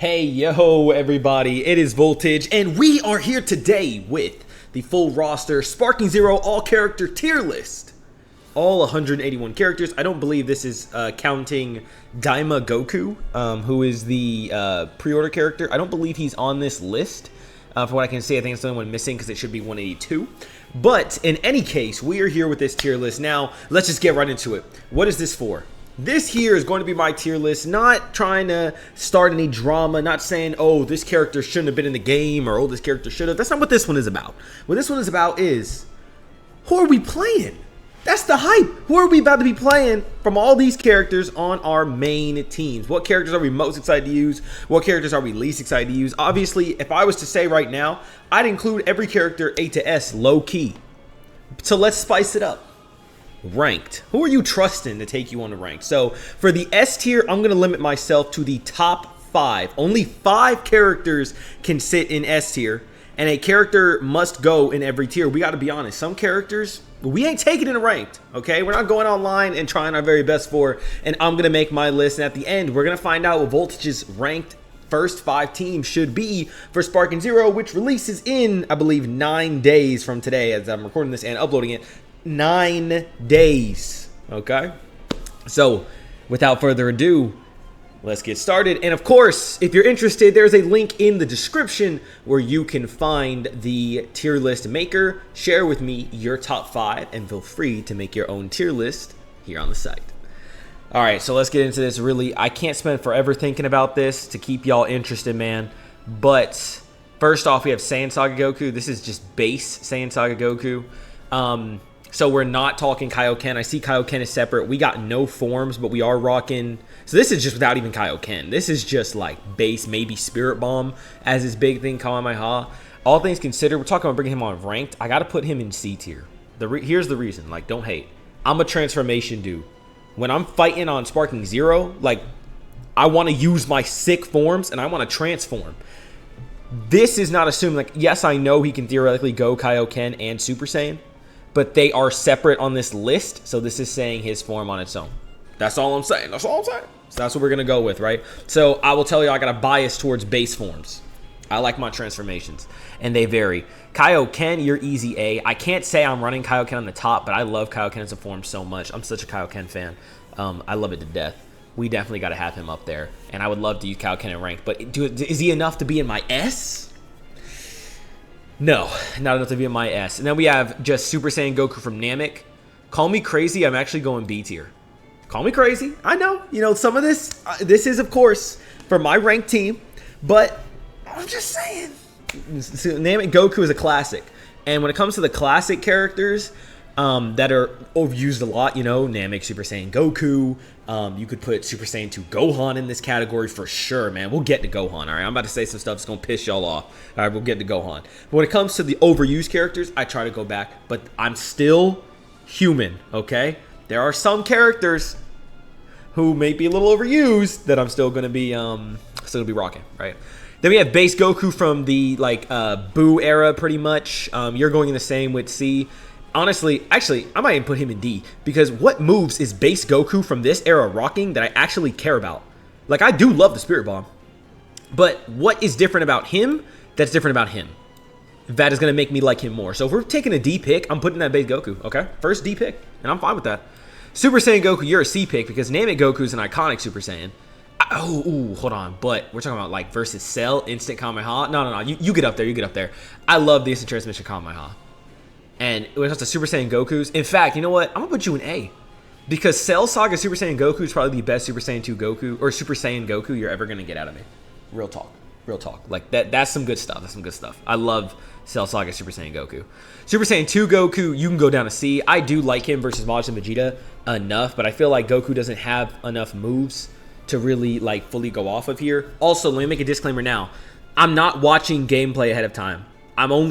Hey, yo, everybody, it is Voltage, and we are here today with the full roster Sparking Zero all-character tier list. All 181 characters. I don't believe this is counting Daima Goku, who is the pre-order character. I don't believe he's on this list. For what I can see, I think it's the only one missing because it should be 182. But in any case, we are here with this tier list. Now, let's just get right into it. What is this for? This here is going to be my tier list, not trying to start any drama, not saying, oh, this character shouldn't have been in the game, or oh, this character should have. That's not what this one is about. What this one is about is, who are we playing? That's the hype. Who are we about to be playing from all these characters on our main teams? What characters are we most excited to use? What characters are we least excited to use? Obviously, if I was to say right now, I'd include every character A to S low-key. So let's spice it up. Ranked. Who are you trusting to take you on the rank? So for the S tier, I'm going to limit myself to the top 5. Only 5 characters can sit in S tier, and a character must go in every tier. We got to be honest. Some characters, we ain't taking it in ranked, okay? We're not going online and trying our very best for, and I'm going to make my list, and at the end, we're going to find out what Voltage's ranked first 5 teams should be for Sparking Zero, which releases in, I believe, 9 days from today as I'm recording this and uploading it. 9 days, okay? So without further ado, let's get started. And of course, if you're interested, there's a link in the description where you can find the tier list maker. Share with me your top 5 and feel free to make your own tier list here on the site. All right, so let's get into this. Really, I can't spend forever thinking about this to keep y'all interested, man. But first off, we have Saiyan Saga Goku. This is just base Saiyan Saga Goku. So we're not talking Kaioken. I see Kaioken is separate. We got no forms, but we are rocking. So this is just without even Kaioken. This is just like base, maybe Spirit Bomb as his big thing, Kamehameha. All things considered, we're talking about bringing him on ranked. I got to put him in C tier. Here's the reason. Like, don't hate. I'm a transformation dude. When I'm fighting on Sparking Zero, like, I want to use my sick forms and I want to transform. This is not assuming, like, yes, I know he can theoretically go Kaioken and Super Saiyan, but they are separate on this list, so this is saying his form on its own. That's all I'm saying. That's all I'm saying. So that's what we're going to go with, right? So I will tell you, I got a bias towards base forms. I like my transformations, and they vary. Kaioken, you're easy A. I can't say I'm running Kaioken on the top, but I love Kaioken as a form so much. I'm such a Kaioken fan. I love it to death. We definitely got to have him up there, and I would love to use Kaioken in ranked, but is he enough to be in my S? No, not enough to be in my S. And then we have just Super Saiyan Goku from Namek. Call me crazy, I'm actually going B tier. Call me crazy, I know. You know, some of this, this is, of course, for my ranked team. But I'm just saying, Namek Goku is a classic. And when it comes to the classic characters that are overused a lot, you know, Namek, Super Saiyan Goku. You could put Super Saiyan 2 Gohan in this category for sure, man. We'll get to Gohan, all right? I'm about to say some stuff that's going to piss y'all off. All right, we'll get to Gohan. But when it comes to the overused characters, I try to go back. But I'm still human, okay? There are some characters who may be a little overused that I'm still going to be rocking, right? Then we have base Goku from the, like, Boo era, pretty much. You're going in the same with C. Honestly, actually, I might even put him in D, because what moves is base Goku from this era rocking that I actually care about? Like, I do love the Spirit Bomb, but what is different about him that's different about him? That is going to make me like him more. So if we're taking a D pick, I'm putting that base Goku, okay? First D pick, and I'm fine with that. Super Saiyan Goku, you're a C pick, because Namek Goku is an iconic Super Saiyan. Hold on, but we're talking about, like, versus Cell, instant Kamehameha. No, you get up there, you get up there. I love the instant transmission Kamehameha. And when it comes to Super Saiyan Gokus, in fact, you know what? I'm going to put you in A. Because Cell Saga Super Saiyan Goku is probably the best Super Saiyan 2 Goku, or Super Saiyan Goku you're ever going to get out of me. Real talk. Real talk. Like, that's some good stuff. That's some good stuff. I love Cell Saga Super Saiyan Goku. Super Saiyan 2 Goku, you can go down to C. I do like him versus Majin Vegeta enough, but I feel like Goku doesn't have enough moves to really, like, fully go off of here. Also, let me make a disclaimer now. I'm not watching gameplay ahead of time.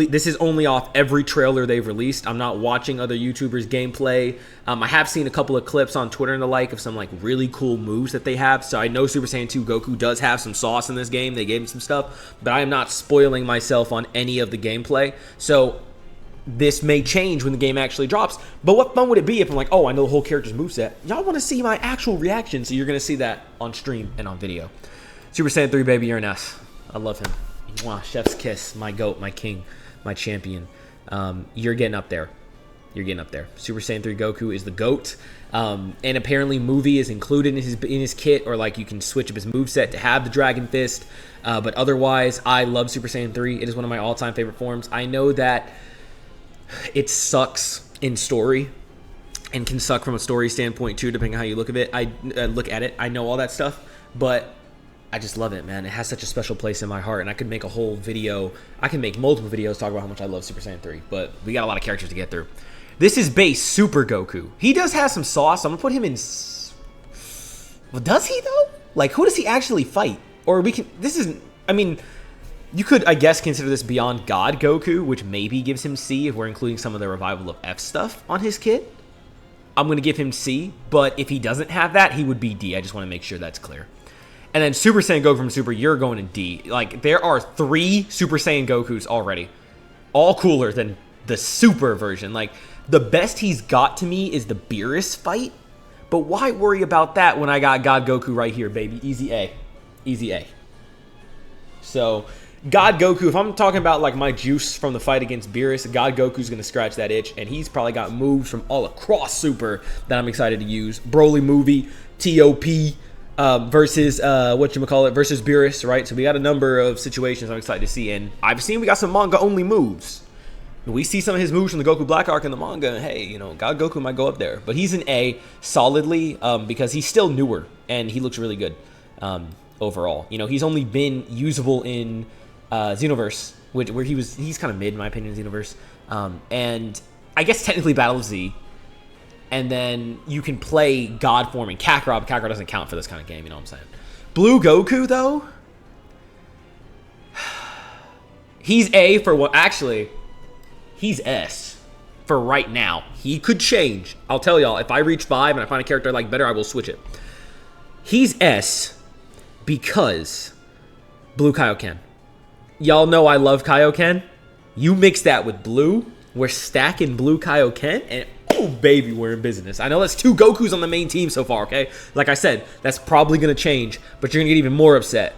This is only off every trailer they've released. I'm not watching other YouTubers gameplay. I have seen a couple of clips on Twitter and the like of some, like, really cool moves that they have. So I know Super Saiyan 2 Goku does have some sauce in this game. They gave him some stuff, but I am not spoiling myself on any of the gameplay. So this may change when the game actually drops. But what fun would it be if I'm like, oh, I know the whole character's moveset. Y'all want to see my actual reaction, so you're going to see that on stream and on video. Super Saiyan 3, baby, you're an S. I love him. Mwah, chef's kiss, my goat, my king, my champion. You're getting up there. You're getting up there. Super Saiyan 3 Goku is the GOAT. And apparently Movie is included in his kit, or like you can switch up his moveset to have the Dragon Fist. But otherwise, I love Super Saiyan 3. It is one of my all-time favorite forms. I know that it sucks in story and can suck from a story standpoint too, depending on how you look at it. I know all that stuff, but I just love it, man. It has such a special place in my heart, and I could make a whole video. I can make multiple videos talking about how much I love Super Saiyan 3, but we got a lot of characters to get through. This is base Super Goku. He does have some sauce. I'm gonna put him in. Well, does he though? Like, who does he actually fight? Or we can. This isn't. I mean, you could, I guess, consider this Beyond God Goku, which maybe gives him C if we're including some of the Revival of F stuff on his kit. I'm gonna give him C, but if he doesn't have that, he would be D. I just want to make sure that's clear. And then Super Saiyan Goku from Super, you're going in D. Like, there are 3 Super Saiyan Gokus already. All cooler than the Super version. Like, the best he's got to me is the Beerus fight. But why worry about that when I got God Goku right here, baby? Easy A. Easy A. So, God Goku, if I'm talking about, like, my juice from the fight against Beerus, God Goku's going to scratch that itch. And he's probably got moves from all across Super that I'm excited to use. Broly Movie, TOP, versus versus Beerus, right? So we got a number of situations I'm excited to see, and I've seen we got some manga only moves. We see some of his moves from the Goku Black arc in the manga, and hey, you know, God Goku might go up there, but he's an A solidly because he's still newer and he looks really good overall. You know, he's only been usable in Xenoverse, where he's kind of mid in my opinion in Xenoverse, and I guess technically Battle of Z. And then you can play God form in Kakarot, but Kakarot doesn't count for this kind of game, you know what I'm saying? Blue Goku, though? He's A for what? Actually, he's S for right now. He could change. I'll tell y'all, if I reach 5 and I find a character I like better, I will switch it. He's S because Blue Kaioken. Y'all know I love Kaioken. You mix that with Blue, we're stacking Blue Kaioken, and oh, baby, we're in business. I know that's 2 Gokus on the main team so far, okay? Like I said, that's probably going to change, but you're going to get even more upset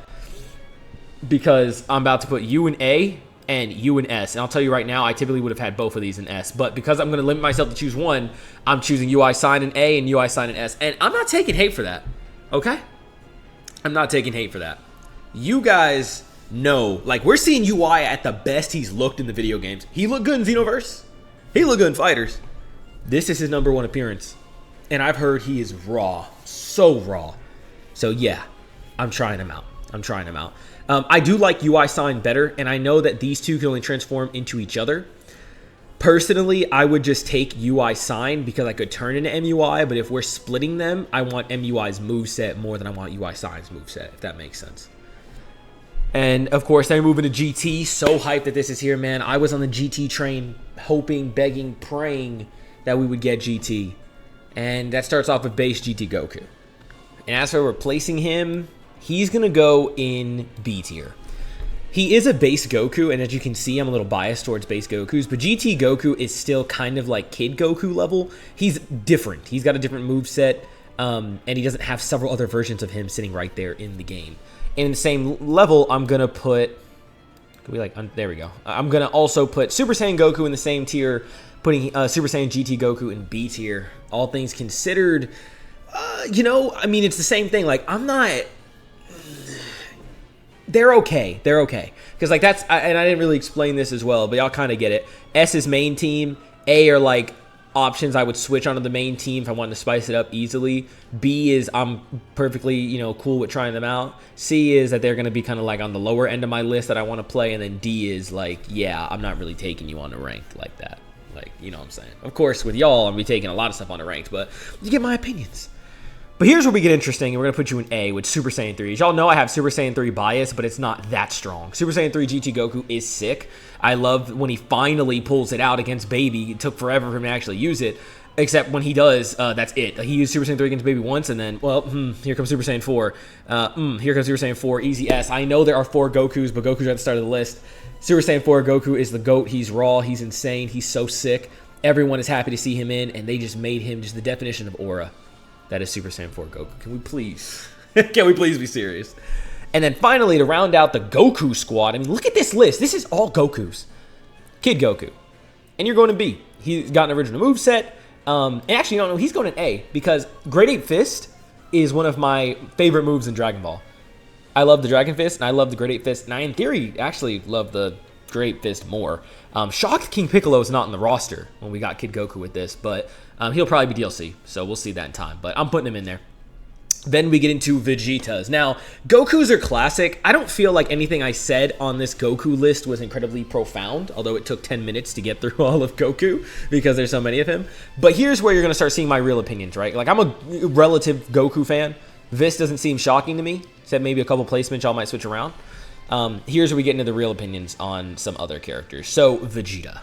because I'm about to put you in A and you in S. And I'll tell you right now, I typically would have had both of these in S, but because I'm going to limit myself to choose one, I'm choosing UI Sign in A and UI Sign in S. And I'm not taking hate for that, okay? I'm not taking hate for that. You guys know, like, we're seeing UI at the best he's looked in the video games. He looked good in Xenoverse. He looked good in Fighters. This is his #1 appearance, and I've heard he is raw, so raw. So yeah, I'm trying him out. I do like UI Sign better, and I know that these two can only transform into each other. Personally, I would just take UI Sign because I could turn into MUI, but if we're splitting them, I want MUI's moveset more than I want UI Sign's moveset, if that makes sense. And, of course, then we move into GT. So hyped that this is here, man. I was on the GT train hoping, begging, praying that we would get GT. And that starts off with base GT Goku. And as for replacing him, he's going to go in B tier. He is a base Goku, and as you can see, I'm a little biased towards base Gokus, but GT Goku is still kind of like Kid Goku level. He's different. He's got a different moveset, and he doesn't have several other versions of him sitting right there in the game. And in the same level, I'm going to put... there we go. I'm going to also put Super Saiyan Goku in the same tier, putting Super Saiyan GT Goku in B tier. All things considered, you know, I mean, it's the same thing. Like, I'm not... They're okay. They're okay. Because, like, that's... and I didn't really explain this as well, but y'all kind of get it. S is main team. A are, like, options I would switch onto the main team if I wanted to spice it up easily. B is I'm perfectly, you know, cool with trying them out. C is that they're going to be kind of, like, on the lower end of my list that I want to play. And then D is, like, yeah, I'm not really taking you on a ranked like that. Like, you know what I'm saying? Of course, with y'all, I'm going to be taking a lot of stuff on a ranked, but you get my opinions. But here's where we get interesting, and we're going to put you in A with Super Saiyan 3. As y'all know, I have Super Saiyan 3 bias, but it's not that strong. Super Saiyan 3 GT Goku is sick. I love when he finally pulls it out against Baby. It took forever for him to actually use it, except when he does, that's it. He used Super Saiyan 3 against Baby once, and then, well, here comes Super Saiyan 4. Here comes Super Saiyan 4, easy S. I know there are 4 Gokus, but Goku's at the start of the list. Super Saiyan 4 Goku is the GOAT. He's raw. He's insane. He's so sick. Everyone is happy to see him in, and they just made him just the definition of aura. That is Super Saiyan 4 Goku. Can we please? Can we please be serious? And then finally, to round out the Goku squad, I mean, look at this list. This is all Gokus. Kid Goku. And you're going to B. He's got an original moveset. And actually, no, he's going in A because Great Ape Fist is one of my favorite moves in Dragon Ball. I love the Dragon Fist, and I love the Great Ape Fist, and I, in theory, actually love the Great Ape Fist more. Shocked King Piccolo is not in the roster when we got Kid Goku with this, but he'll probably be DLC, so we'll see that in time. But I'm putting him in there. Then we get into Vegetas. Now, Gokus are classic. I don't feel like anything I said on this Goku list was incredibly profound, although it took 10 minutes to get through all of Goku because there's so many of him. But here's where you're going to start seeing my real opinions, right? Like, I'm a relative Goku fan. This doesn't seem shocking to me, except maybe a couple placements y'all might switch around. Here's where we get into the real opinions on some other characters. So, Vegeta.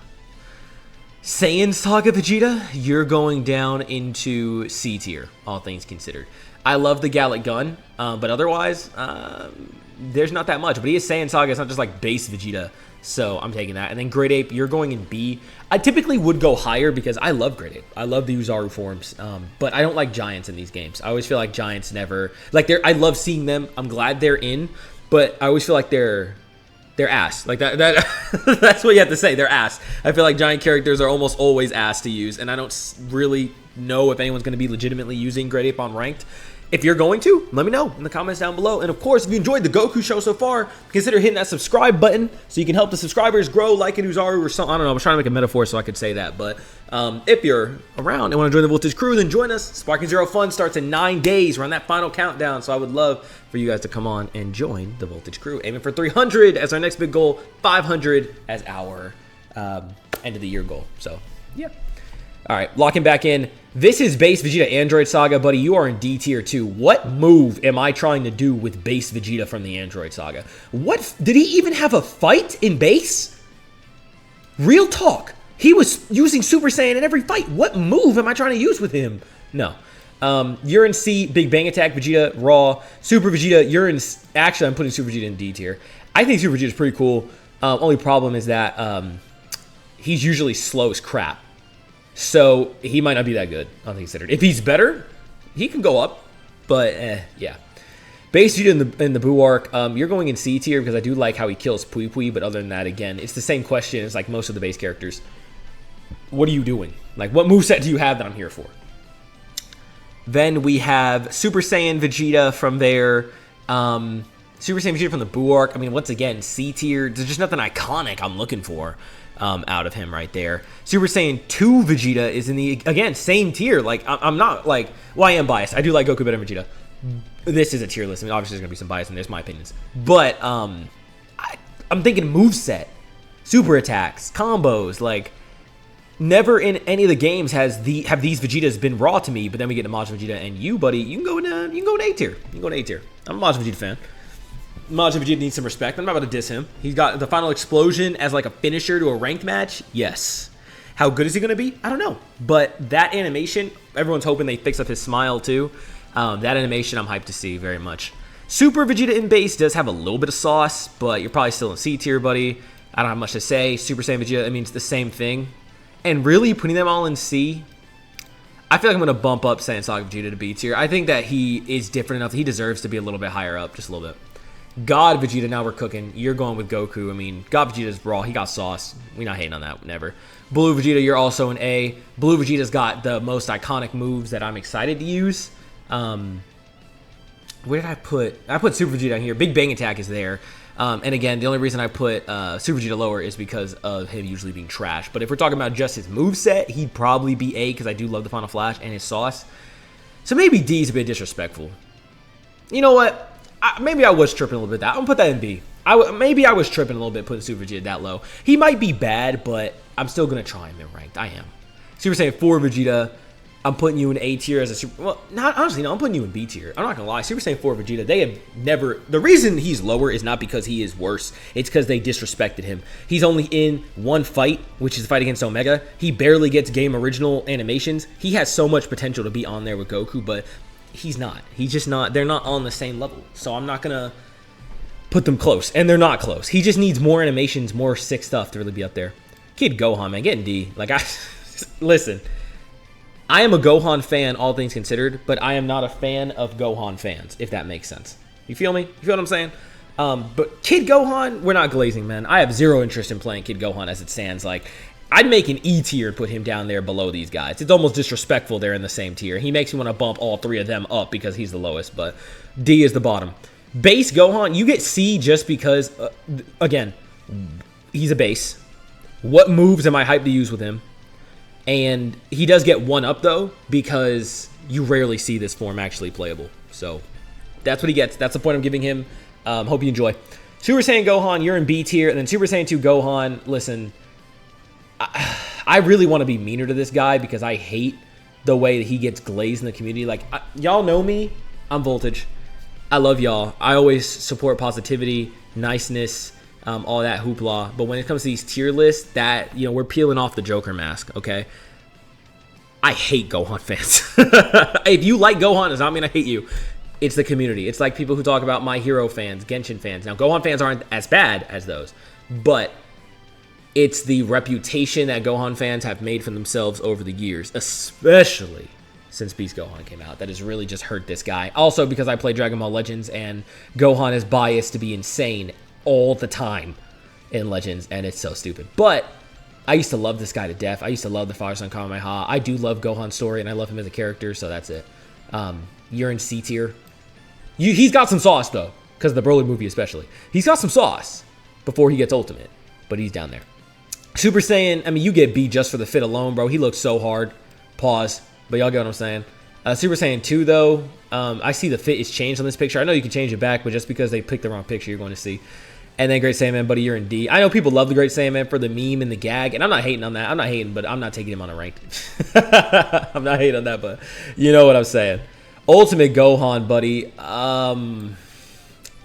Saiyan Saga Vegeta, you're going down into C tier, all things considered. I love the Gallic Gun, but otherwise, there's not that much. But he is Saiyan Saga. It's not just like base Vegeta, so I'm taking that. And then Great Ape, you're going in B. I typically would go higher because I love Great Ape. I love the Uzaru forms, but I don't like Giants in these games. I always feel like Giants never... Like, I love seeing them. I'm glad they're in, but I always feel like they're ass. Like, that's what you have to say. They're ass. I feel like Giant characters are almost always ass to use, and I don't really know if anyone's going to be legitimately using Great Ape on Ranked. If you're going to, let me know in the comments down below. And of course, if you enjoyed the Goku show so far, consider hitting that subscribe button so you can help the subscribers grow like an Uzaru or something. I don't know. I was trying to make a metaphor so I could say that. But if you're around and want to join the Voltage crew, then join us. Sparking Zero Fun starts in 9 days. We're on that final countdown. So I would love for you guys to come on and join the Voltage crew. Aiming for 300 as our next big goal, 500 as our end of the year goal. So, yeah. All right, locking back in. This is base Vegeta Android Saga, buddy. You are in D tier 2. What move am I trying to do with base Vegeta from the Android Saga? What? Did he even have a fight in base? Real talk. He was using Super Saiyan in every fight. What move am I trying to use with him? No. You're in C, Big Bang Attack Vegeta, Raw. Super Vegeta, you're in... Actually, I'm putting Super Vegeta in D tier. I think Super Vegeta is pretty cool. Only problem is that he's usually slow as crap. So he might not be that good, all things considered. If he's better, he can go up. But, yeah. Base Vegeta in the Buu arc, you're going in C tier because I do like how he kills Pui Pui. But other than that, again, it's the same question as like most of the base characters. What are you doing? Like, what moveset do you have that I'm here for? Then we have Super Saiyan Vegeta from there. Super Saiyan Vegeta from the Buu arc. I mean, once again, C tier. There's just nothing iconic I'm looking for. Out of him right there. Super Saiyan 2 Vegeta is in the, again, same tier. Like, I'm not, like, well, I am biased. I do like Goku better than Vegeta. This is a tier list. I mean, obviously there's going to be some bias, and there's my opinions. But, I'm thinking moveset, super attacks, combos, like, never in any of the games have these Vegetas been raw to me, but then we get to Majin Vegeta, and you, buddy, you can go in A tier. You can go in A tier. I'm a Majin Vegeta fan. Majin Vegeta needs some respect. I'm not about to diss him. He's got the final explosion as like a finisher to a ranked match. Yes. How good is he going to be? I don't know. But that animation, everyone's hoping they fix up his smile too. That animation I'm hyped to see very much. Super Vegeta in base does have a little bit of sauce, but you're probably still in C tier, buddy. I don't have much to say. Super Saiyan Vegeta, I mean, it's the same thing. And really, putting them all in C, I feel like I'm going to bump up Saiyan Saga Vegeta to B tier. I think that he is different enough that he deserves to be a little bit higher up, just a little bit. God Vegeta, now we're cooking. You're going with Goku. I mean, God Vegeta's raw. He got sauce. We're not hating on that, never. Blue Vegeta, you're also an A. Blue Vegeta's got the most iconic moves that I'm excited to use. Where did I put? I put Super Vegeta on here. Big Bang Attack is there. And again, the only reason I put Super Vegeta lower is because of him usually being trash. But if we're talking about just his moveset, he'd probably be A because I do love the Final Flash and his sauce. So maybe D is a bit disrespectful. You know what? Maybe I was tripping a little bit. I'm going to put that in B. Maybe I was tripping a little bit putting Super Vegeta that low. He might be bad, but I'm still going to try him in ranked. I am. Super Saiyan 4 Vegeta, I'm putting you in A tier as a super... Well, honestly, no, I'm putting you in B tier. I'm not going to lie. Super Saiyan 4 Vegeta, they have never... The reason he's lower is not because he is worse. It's because they disrespected him. He's only in one fight, which is the fight against Omega. He barely gets game original animations. He has so much potential to be on there with Goku, but... He's not. He's just not. They're not on the same level. So I'm not going to put them close. And they're not close. He just needs more animations, more sick stuff to really be up there. Kid Gohan, man. Getting D. Like, listen. I am a Gohan fan, all things considered. But I am not a fan of Gohan fans, if that makes sense. You feel me? You feel what I'm saying? But Kid Gohan, we're not glazing, man. I have zero interest in playing Kid Gohan as it stands. Like, I'd make an E tier and put him down there below these guys. It's almost disrespectful they're in the same tier. He makes me want to bump all three of them up because he's the lowest, but D is the bottom. Base Gohan, you get C just because, again, he's a base. What moves am I hyped to use with him? And he does get 1 up, though, because you rarely see this form actually playable. So that's what he gets. That's the point I'm giving him. Hope you enjoy. Super Saiyan Gohan, you're in B tier. And then Super Saiyan 2 Gohan, listen, I really want to be meaner to this guy because I hate the way that he gets glazed in the community. Like, y'all know me. I'm Voltage. I love y'all. I always support positivity, niceness, all that hoopla. But when it comes to these tier lists, that, you know, we're peeling off the Joker mask, okay? I hate Gohan fans. If you like Gohan, it does not mean I hate you. It's the community. It's like people who talk about My Hero fans, Genshin fans. Now, Gohan fans aren't as bad as those, but it's the reputation that Gohan fans have made for themselves over the years, especially since Beast Gohan came out, that has really just hurt this guy. Also, because I play Dragon Ball Legends, and Gohan is biased to be insane all the time in Legends, and it's so stupid. But I used to love this guy to death. I used to love the Father Son Kamehameha. I do love Gohan's story, and I love him as a character, so that's it. You're in C tier. He's got some sauce, though, because of the Broly movie especially. He's got some sauce before he gets Ultimate, but he's down there. Super Saiyan, I mean, you get B just for the fit alone, bro. He looks so hard. Pause. But y'all get what I'm saying. Super Saiyan 2, though, I see the fit is changed on this picture. I know you can change it back, but just because they picked the wrong picture, you're going to see. And then Great Saiyaman, buddy, you're in D. I know people love the Great Saiyaman for the meme and the gag, and I'm not hating on that. I'm not hating, but I'm not taking him on a ranked. I'm not hating on that, but you know what I'm saying. Ultimate Gohan, buddy.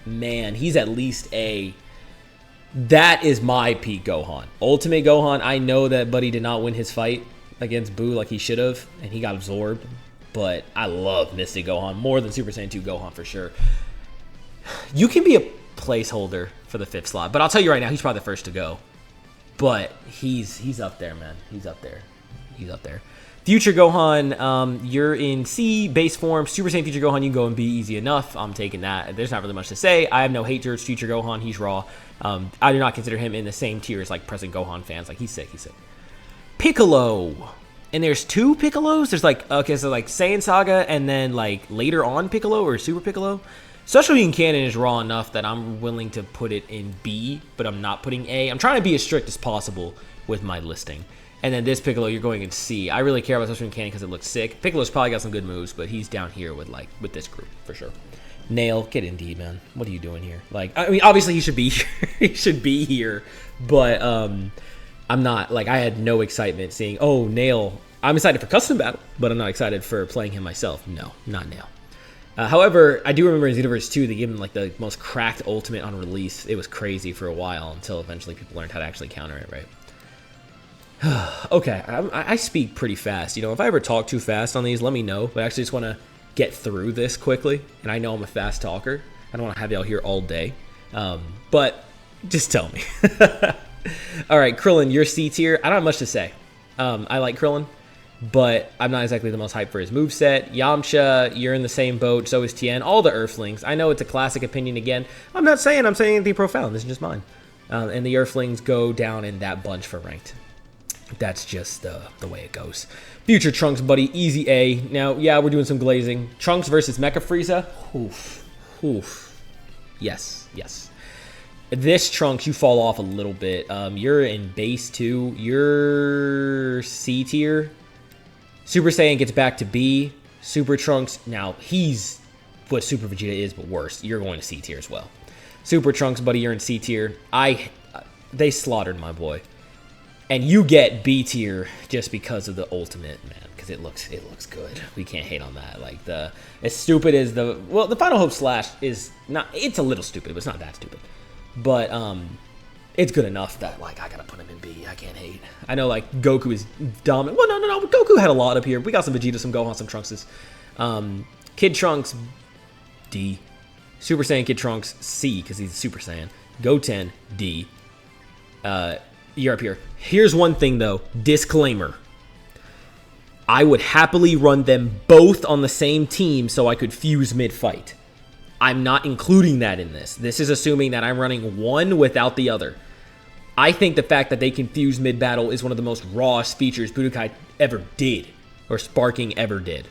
Man, he's at least A. That is my peak Gohan. Ultimate Gohan, I know that buddy did not win his fight against Boo like he should have, and he got absorbed. But I love Mystic Gohan more than Super Saiyan 2 Gohan for sure. You can be a placeholder for the 5th slot, but I'll tell you right now, he's probably the first to go. But he's up there, man. He's up there. He's up there. Future Gohan, you're in C, base form. Super Saiyan Future Gohan, you can go in B, easy enough. I'm taking that. There's not really much to say. I have no hate towards Future Gohan. He's raw. I do not consider him in the same tier as, like, present Gohan fans. Like, he's sick. He's sick. Piccolo. And there's 2 Piccolos. There's, like, okay, so, like, Saiyan Saga and then, like, later on Piccolo or Super Piccolo. Special Being Canon is raw enough that I'm willing to put it in B, but I'm not putting A. I'm trying to be as strict as possible with my listing. And then this Piccolo, you're going in C. I really care about Special Being Canon because it looks sick. Piccolo's probably got some good moves, but he's down here with, like, with this group for sure. Nail, get in D, man. What are you doing here? Like, I mean, obviously he should be here. He should be here, but I'm not. Like, I had no excitement seeing, oh, Nail. I'm excited for Custom Battle, but I'm not excited for playing him myself. No, not Nail. However, I do remember in Xenoverse 2, they gave him, like, the most cracked ultimate on release. It was crazy for a while until eventually people learned how to actually counter it, right? Okay, I speak pretty fast. You know, if I ever talk too fast on these, let me know. But I actually just want to get through this quickly. And I know I'm a fast talker. I don't want to have y'all here all day. But just tell me. All right, Krillin, you're C tier. I don't have much to say. I like Krillin, but I'm not exactly the most hyped for his moveset. Yamcha, you're in the same boat. So is Tien. All the Earthlings. I know it's a classic opinion again. I'm saying anything profound. This is just mine. And the Earthlings go down in that bunch for ranked. That's just the way it goes. Future Trunks, buddy, easy A. Now, yeah, we're doing some glazing. Trunks versus Mecha Frieza. Oof. Oof. Yes, yes. This Trunks, you fall off a little bit. You're in base 2. You're C tier. Super Saiyan gets back to B. Super Trunks, now he's what Super Vegeta is, but worse. You're going to C tier as well. Super Trunks, buddy, you're in C tier. They slaughtered my boy. And you get B tier just because of the ultimate, man, because it looks good. We can't hate on that. Like, as stupid as the Final Hope Slash is not, it's a little stupid, but it's not that stupid. But it's good enough that, like, I gotta put him in B. I can't hate. I know, like, Goku is dominant. Well, no. Goku had a lot up here. We got some Vegeta, some Gohan, some Trunkses. Kid Trunks, D. Super Saiyan Kid Trunks, C, because he's a Super Saiyan. Goten, D. You're up here. Here's one thing, though. Disclaimer. I would happily run them both on the same team so I could fuse mid-fight. I'm not including that in this. This is assuming that I'm running one without the other. I think the fact that they can fuse mid-battle is one of the most rawest features Budokai ever did, or Sparking ever did.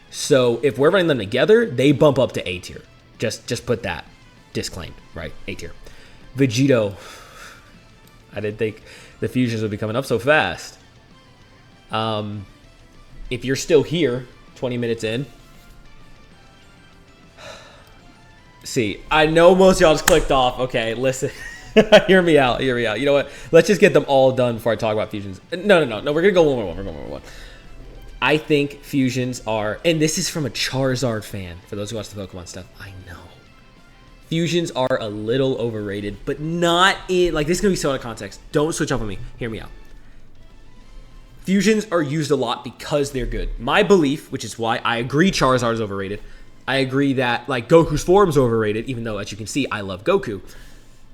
So if we're running them together, they bump up to A tier. Just put that disclaimed, right? A tier. Vegito. I didn't think the fusions would be coming up so fast. If you're still here, 20 minutes in. See, I know most of y'all just clicked off. Okay, listen. Hear me out. Hear me out. You know what? Let's just get them all done before I talk about fusions. No. We're going to go one more. We're going one. I think fusions are, and this is from a Charizard fan, for those who watch the Pokemon stuff, I know. Fusions are a little overrated, but not in, like, this is going to be so out of context. Don't switch up on me. Hear me out. Fusions are used a lot because they're good. My belief, which is why I agree Charizard is overrated, I agree that, like, Goku's form is overrated, even though, as you can see, I love Goku.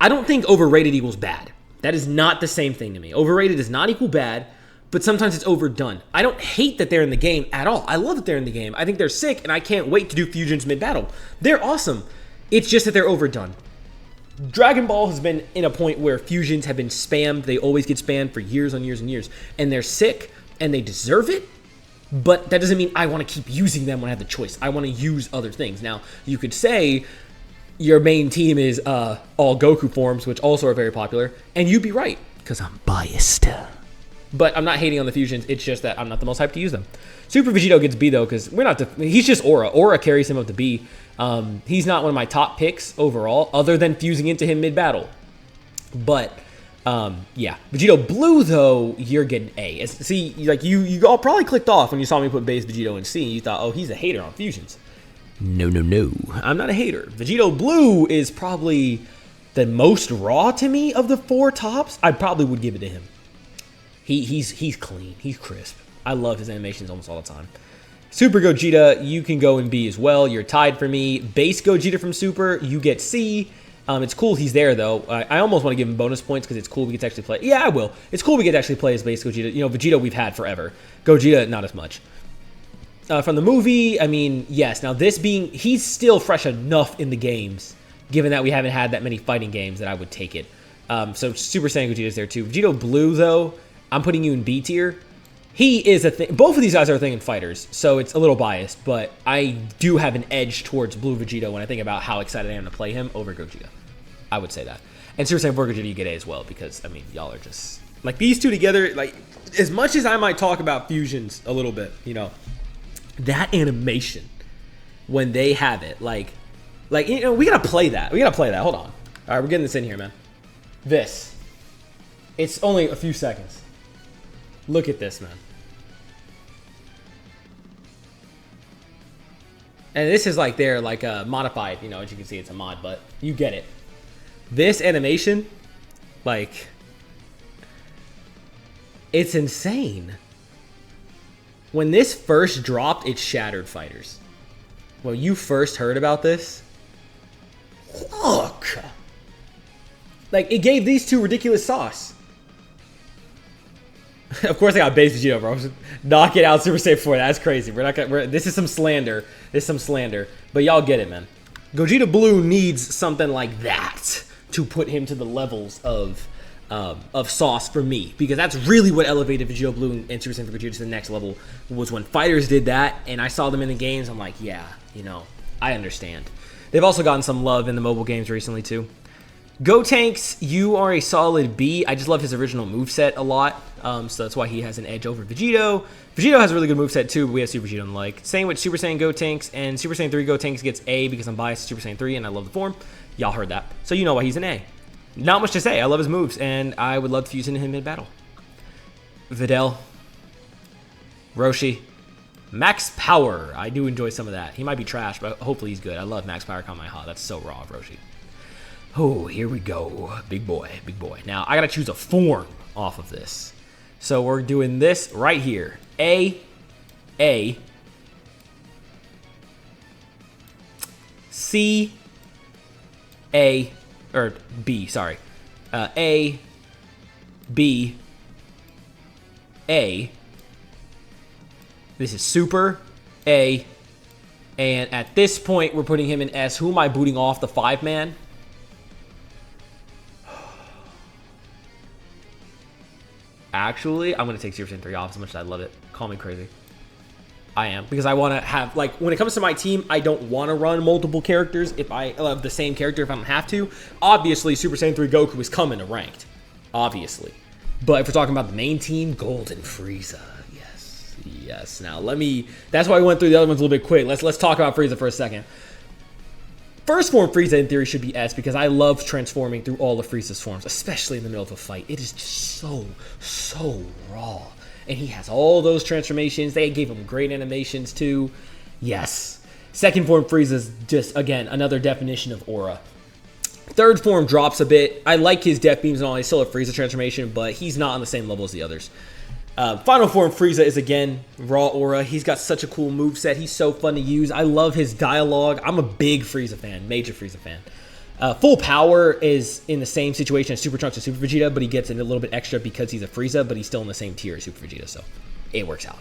I don't think overrated equals bad. That is not the same thing to me. Overrated does not equal bad, but sometimes it's overdone. I don't hate that they're in the game at all. I love that they're in the game. I think they're sick, and I can't wait to do fusions mid-battle. They're awesome. It's just that they're overdone. Dragon Ball has been in a point where fusions have been spammed. They always get spammed for years on years and years. And they're sick, and they deserve it, but that doesn't mean I want to keep using them when I have the choice. I want to use other things. Now, you could say your main team is all Goku forms, which also are very popular, and you'd be right, because I'm biased. But I'm not hating on the fusions. It's just that I'm not the most hyped to use them. Super Vegito gets B, though, because we're not. He's just Aura. Aura carries him up to B. He's not one of my top picks overall, other than fusing into him mid-battle. But, yeah. Vegito Blue, though, you're getting A. See, like, you all probably clicked off when you saw me put base Vegito in C, and you thought, oh, he's a hater on fusions. No. I'm not a hater. Vegito Blue is probably the most raw to me of the 4 tops. I probably would give it to him. He's clean. He's crisp. I love his animations almost all the time. Super Gogeta, you can go in B as well. You're tied for me. Base Gogeta from Super, you get C. It's cool he's there, though. I almost want to give him bonus points because it's cool we get to actually play. Yeah, I will. It's cool we get to actually play as Base Gogeta. You know, Vegeta we've had forever. Gogeta, not as much. From the movie, I mean, yes. Now, this being, he's still fresh enough in the games, given that we haven't had that many fighting games, that I would take it. So Super Saiyan Gogeta's there, too. Vegito Blue, though, I'm putting you in B tier. He is a thing. Both of these guys are a thing in fighters, so it's a little biased, but I do have an edge towards Blue Vegeta when I think about how excited I am to play him over Gogeta. I would say that. And Super Saiyan 4 Gogeta, you get A as well, because, I mean, y'all are just, like, these two together, like, as much as I might talk about fusions a little bit, you know, that animation, when they have it, like, you know, we gotta play that. We gotta play that. Hold on. All right, we're getting this in here, man. This. It's only a few seconds. Look at this, man. And this is like they're like modified, you know, as you can see, it's a mod, but you get it. This animation, like, it's insane. When this first dropped, it shattered fighters. When you first heard about this, look. Like, it gave these two ridiculous sauce. Of course, I got base Vegeta, bro. Knock it out, Super Saiyan 4. That's crazy. We're not gonna. This is some slander. This is some slander. But y'all get it, man. Gogeta Blue needs something like that to put him to the levels of sauce for me, because that's really what elevated Vegeta Blue and Super Saiyan 4 Gogeta to the next level. Was when fighters did that, and I saw them in the games. I'm like, yeah, you know, I understand. They've also gotten some love in the mobile games recently too. Gotenks, you are a solid B. I just love his original moveset a lot, so that's why he has an edge over Vegito. Vegito has a really good moveset too, but we have Super Vegito unlike. Same with Super Saiyan Gotenks, and Super Saiyan 3 Gotenks gets A because I'm biased to Super Saiyan 3 and I love the form. Y'all heard that, so you know why he's an A. Not much to say. I love his moves, and I would love to fuse into him mid-battle. Videl. Roshi. Max Power. I do enjoy some of that. He might be trash, but hopefully he's good. I love Max Power Kamehameha. That's so raw of Roshi. Oh, here we go. Big boy, big boy. Now, I got to choose a form off of this. So we're doing this right here. A, C, A, or B, sorry. A, B, A. This is Super, A, And at this point, we're putting him in S. Who am I booting off? The 5-man? Actually, I'm going to take Super Saiyan 3 off as much as I love it. Call me crazy. I am. Because I want to have, like, when it comes to my team, I don't want to run multiple characters if I have the same character if I don't have to. Obviously, Super Saiyan 3 Goku is coming to ranked. Obviously. But if we're talking about the main team, Golden Frieza. Yes. Yes. Now, that's why I went through the other ones a little bit quick. Let's talk about Frieza for a second. First form Frieza, in theory, should be S because I love transforming through all of Frieza's forms, especially in the middle of a fight. It is just so raw. And he has all those transformations. They gave him great animations, too. Yes. Second form Frieza is just, again, another definition of aura. Third form drops a bit. I like his death beams and all. He's still a Frieza transformation, but he's not on the same level as the others. Final form Frieza is, again, raw aura. He's got such a cool moveset. He's so fun to use. I love his dialogue. I'm a big Frieza fan, major Frieza fan. Full power is in the same situation as Super Trunks and Super Vegeta, but he gets it a little bit extra because he's a Frieza, but he's still in the same tier as Super Vegeta, so it works out.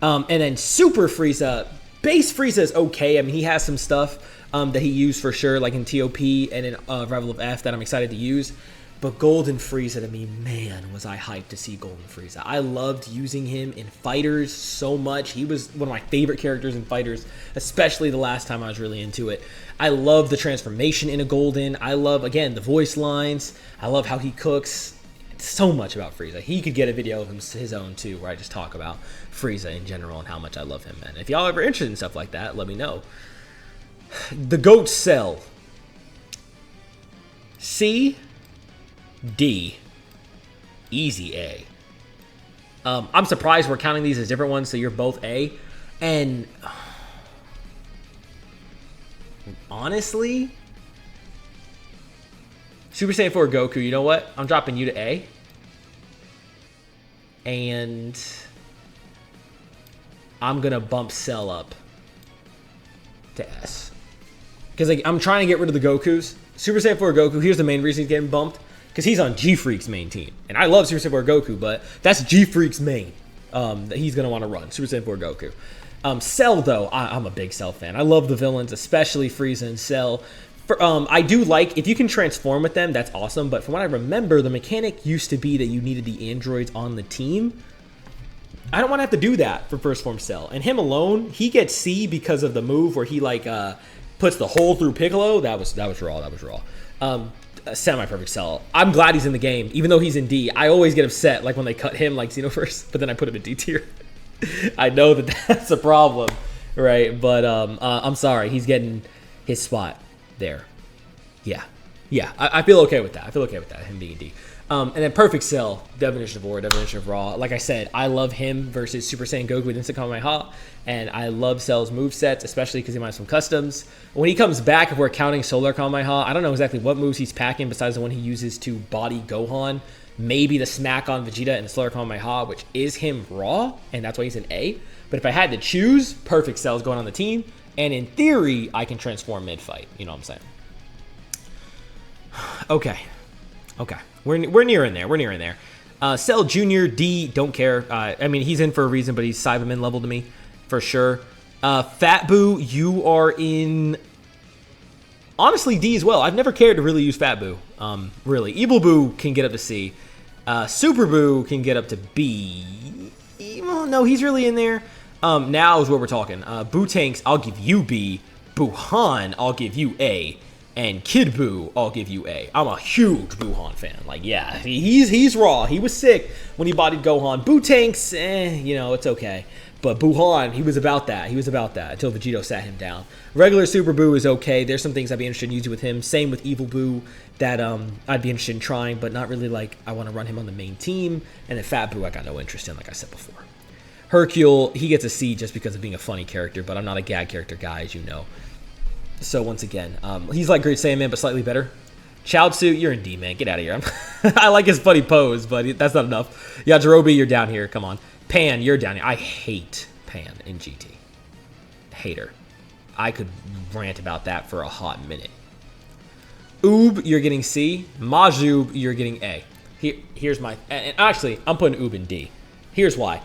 And then Super Frieza, base Frieza is okay. I mean, he has some stuff that he used for sure, like in TOP and in Revel of F that I'm excited to use. But Golden Frieza, to me, man, was I hyped to see Golden Frieza. I loved using him in Fighters so much. He was one of my favorite characters in Fighters, especially the last time I was really into it. I love the transformation into Golden. I love, again, the voice lines. I love how he cooks. So much about Frieza. He could get a video of his own, too, where I just talk about Frieza in general and how much I love him, man. If y'all ever interested in stuff like that, let me know. The GOAT Cell. C... D. Easy A. I'm surprised we're counting these as different ones, so you're both A. And honestly, Super Saiyan 4 Goku, you know what? I'm dropping you to A. And I'm going to bump Cell up to S. Because I'm trying to get rid of the Gokus. Super Saiyan 4 Goku, here's the main reason he's getting bumped. Because he's on G-Freak's main team. And I love Super Saiyan 4 Goku, but that's G-Freak's main that he's going to want to run. Super Saiyan 4 Goku. Cell, though, I'm a big Cell fan. I love the villains, especially Frieza and Cell. I do like, if you can transform with them, that's awesome. But from what I remember, the mechanic used to be that you needed the androids on the team. I don't want to have to do that for first form Cell. And him alone, he gets C because of the move where he, like, puts the hole through Piccolo. That was raw. That was raw. Semi-perfect Cell. I'm glad he's in the game, even though he's in D. I always get upset, like when they cut him like Xenoverse, but then I put him in D tier. I know that's a problem, right? But I'm sorry, he's getting his spot there. Yeah, I feel okay with that. Him being D. And then perfect Cell, definition of aura, definition of raw. Like I said, I love him versus Super Saiyan Goku with Instant Kamehameha, and I love Cell's movesets, especially because he might have some customs. When he comes back, if we're counting Solar Kamehameha, I don't know exactly what moves he's packing besides the one he uses to body Gohan. Maybe the smack on Vegeta and the Solar Kamehameha, which is him raw, and that's why he's an A. But if I had to choose, perfect Cell's going on the team, and in theory, I can transform mid-fight. You know what I'm saying? Okay. We're near in there. Cell Jr. D, don't care. I mean, he's in for a reason, but he's Cyberman level to me, for sure. Fat Boo, you are in, honestly, D as well. I've never cared to really use Fat Boo, really. Evil Boo can get up to C. Super Boo can get up to B. Well, no, he's really in there. Now is where we're talking. Gotenks, I'll give you B. Gohan, I'll give you A. And Kid Buu, I'll give you A. I'm a huge Gohan fan. Like, yeah, he's raw. He was sick when he bodied Gohan. Gotenks, you know, it's okay. But Gohan, he was about that. Until Vegeta sat him down. Regular Super Buu is okay. There's some things I'd be interested in using with him. Same with Evil Buu that I'd be interested in trying, but not really like I want to run him on the main team. And then Fat Buu I got no interest in, like I said before. Hercule, he gets a C just because of being a funny character, but I'm not a gag character guy, as you know. So once again, he's like Great Saiyaman, but slightly better. Chaozu, you're in D, man. Get out of here. I like his funny pose, but that's not enough. Yajirobe, you're down here. Come on. Pan, you're down here. I hate Pan in GT. Hater. I could rant about that for a hot minute. Oob, you're getting C. Majub, you're getting A. Here's my... And actually, I'm putting Oob in D. Here's why.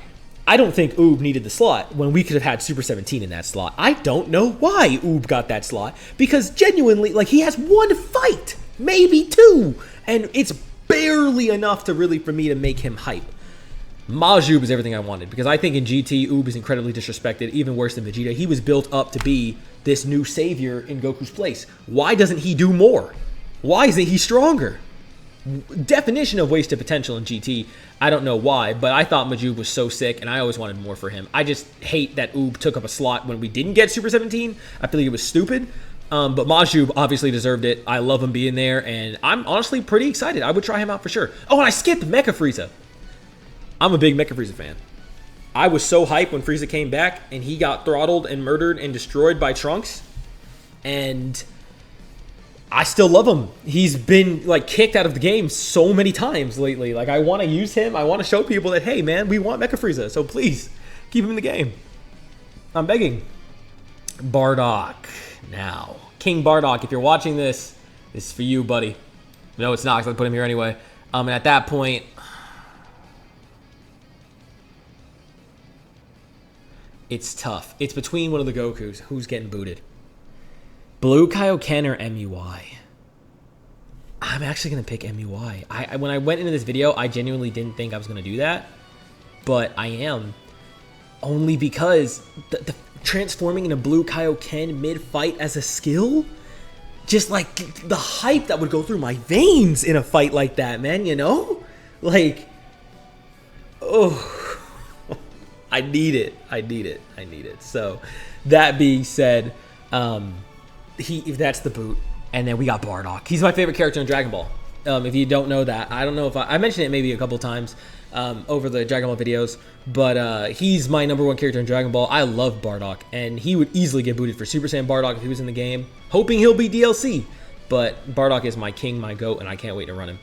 I don't think Oob needed the slot when we could have had Super 17 in that slot. I don't know why Oob got that slot, because genuinely, like, he has one fight, maybe two, and it's barely enough to really, for me to make him hype. Majub is everything I wanted, because I think in GT, Oob is incredibly disrespected, even worse than Vegeta. He was built up to be this new savior in Goku's place. Why doesn't he do more? Why isn't he stronger? Definition of wasted potential in GT. I don't know why, but I thought Majub was so sick, and I always wanted more for him. I just hate that Oob took up a slot when we didn't get Super 17. I feel like it was stupid. But Majub obviously deserved it. I love him being there, and I'm honestly pretty excited. I would try him out for sure. Oh, and I skipped Mecha Frieza. I'm a big Mecha Frieza fan. I was so hyped when Frieza came back, and he got throttled and murdered and destroyed by Trunks. And I still love him. He's been, like, kicked out of the game so many times lately. Like, I want to use him. I want to show people that, hey, man, we want Mecha Frieza. So please, keep him in the game. I'm begging. Bardock. Now, King Bardock, if you're watching this, this is for you, buddy. No, it's not, because I put him here anyway. And at that point, it's tough. It's between one of the Gokus. Who's getting booted? Blue Kaioken or MUI? I'm actually going to pick MUI. When I went into this video, I genuinely didn't think I was going to do that. But I am. Only because the transforming into Blue Kaioken mid-fight as a skill, just like the hype that would go through my veins in a fight like that, man, you know? Like, oh, I need it. I need it. I need it. So, that being said, if that's the boot. And then we got Bardock. He's my favorite character in Dragon Ball. If you don't know that, I don't know if I mentioned it maybe a couple times over the Dragon Ball videos, but he's my #1 character in Dragon Ball. I love Bardock, and he would easily get booted for Super Saiyan Bardock if he was in the game. Hoping he'll be DLC, but Bardock is my king, my goat, and I can't wait to run him.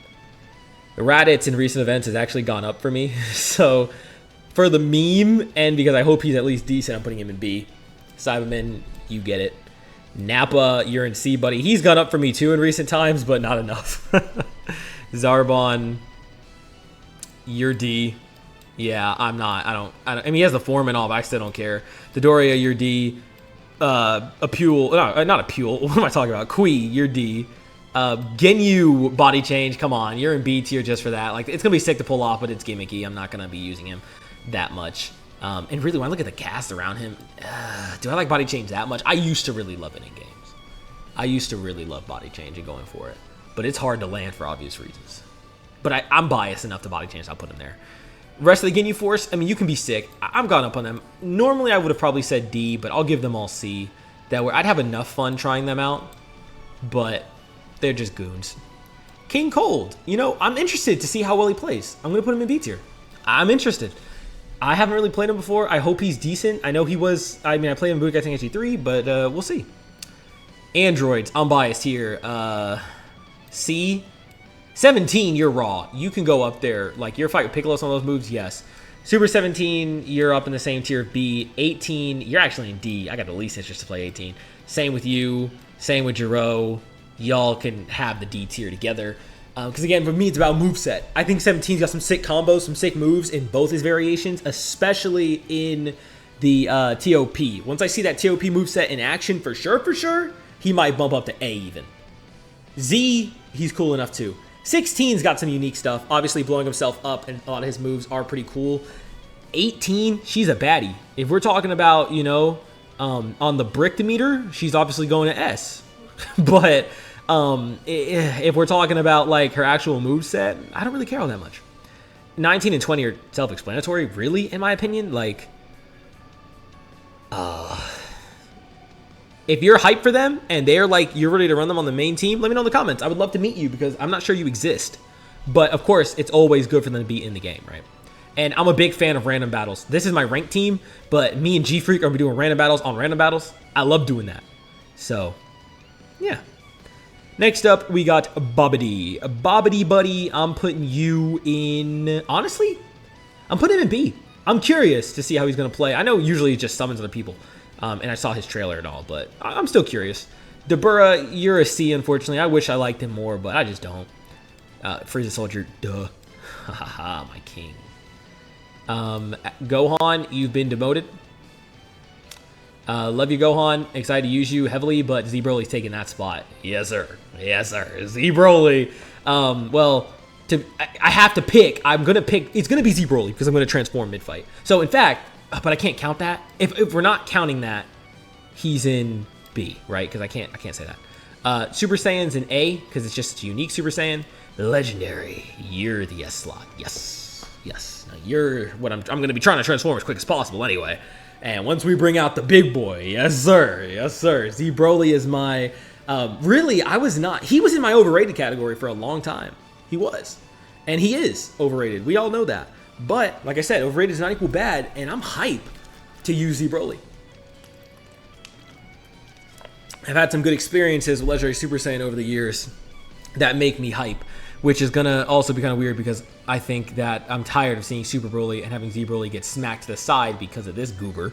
The Raditz in recent events has actually gone up for me, so for the meme, and because I hope he's at least decent, I'm putting him in B. Cyberman, you get it. Nappa, you're in C, buddy. He's gone up for me too in recent times, but not enough. Zarbon, you're D. Yeah, I'm not. I mean, he has the form and all, but I still don't care. Dodoria, you're D. Apule, no, not Apule. What am I talking about? Kui, you're D. Ginyu, body change. Come on, you're in B tier just for that. Like, it's gonna be sick to pull off, but it's gimmicky. I'm not gonna be using him that much. And really, when I look at the cast around him, do I like body change that much? I used to really love it in games. I used to really love body change and going for it. But it's hard to land for obvious reasons. But I'm biased enough to body change, I'll put him there. Rest of the Ginyu Force, I mean, you can be sick. I'm gone up on them. Normally, I would have probably said D, but I'll give them all C. That way, I'd have enough fun trying them out. But they're just goons. King Cold, you know, I'm interested to see how well he plays. I'm going to put him in B tier. I'm interested. I haven't really played him before. I hope he's decent. I know he was, I mean, I played him in Budokai Tenkaichi 3, but we'll see. Androids, I'm biased here. C. 17, you're raw. You can go up there. Like, your fight with Piccolo, some of those moves, yes. Super 17, you're up in the same tier of B. 18, you're actually in D. I got the least interest to play 18. Same with you. Same with Jiro. Y'all can have the D tier together. Because, again, for me, it's about moveset. I think 17's got some sick combos, some sick moves in both his variations, especially in the TOP. Once I see that TOP moveset in action, for sure, he might bump up to A even. Z, he's cool enough too. 16's got some unique stuff. Obviously, blowing himself up, and a lot of his moves are pretty cool. 18, she's a baddie. If we're talking about, you know, on the brick meter, she's obviously going to S. But if we're talking about, like, her actual moveset, I don't really care all that much. 19 and 20 are self-explanatory, really, in my opinion. Like, if you're hyped for them and they're like, you're ready to run them on the main team, let me know in the comments. I would love to meet you because I'm not sure you exist. But, of course, it's always good for them to be in the game, right? And I'm a big fan of random battles. This is my ranked team, but me and G-Freak are doing random battles on random battles. I love doing that. So, yeah. Next up, we got Bobbity. Bobbity, buddy, I'm putting you in... Honestly, I'm putting him in B. I'm curious to see how he's going to play. I know usually he just summons other people. And I saw his trailer and all, but I'm still curious. Dabura, you're a C, unfortunately. I wish I liked him more, but I just don't. Frieza Soldier, duh. Haha, my king. Gohan, you've been demoted. Love you, Gohan. Excited to use you heavily, but Z Broly's taking that spot. Yes, sir. Yes, sir. Z Broly. Well, I have to pick. I'm gonna pick. It's gonna be Z Broly because I'm gonna transform mid-fight. So in fact, but I can't count that. If we're not counting that, he's in B, right? Because I can't say that. Super Saiyan's in A because it's just a unique Super Saiyan. Legendary. You're the S slot. Yes. Yes. Now you're what I'm gonna be trying to transform as quick as possible anyway. And once we bring out the big boy, yes sir, yes sir. Z Broly is my. Really, I was not. He was in my overrated category for a long time. He was. And he is overrated. We all know that. But, like I said, overrated is not equal bad, and I'm hype to use Z Broly. I've had some good experiences with Legendary Super Saiyan over the years that make me hype, which is going to also be kind of weird because I think that I'm tired of seeing Super Broly and having Z Broly get smacked to the side because of this goober.